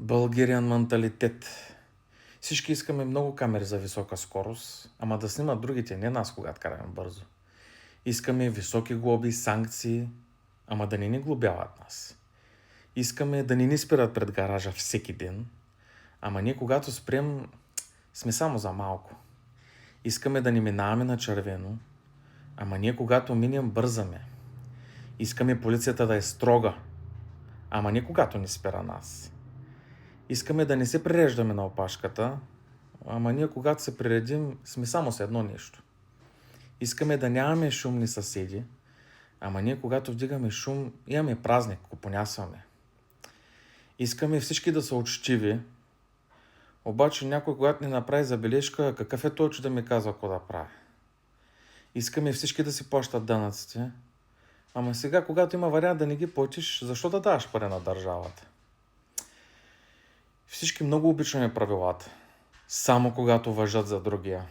Българиан менталитет. Всички искаме много камери за висока скорост, ама да снимат другите, не нас, когато караме бързо. Искаме високи глоби, санкции, ама да не ни глобяват нас. Искаме да не ни спират пред гаража всеки ден, ама ние когато спрем, сме само за малко. Искаме да не минаваме на червено, ама ние когато минем бързаме. Искаме полицията да е строга, ама не когато ни спира нас. Искаме да не се приреждаме на опашката, ама ние когато се приредим, сме само с едно нещо. Искаме да нямаме шумни съседи, ама ние когато вдигаме шум, имаме празник, купонясваме. Искаме всички да са учтиви, обаче някой когато ни направи забележка, какъв е той, че да ми казва какво да правя. Искаме всички да си плащат данъците, ама сега когато има вариант да не ги платиш, защо да даваш пари на държавата? Всички много обичаме правилата, само когато важат за другия.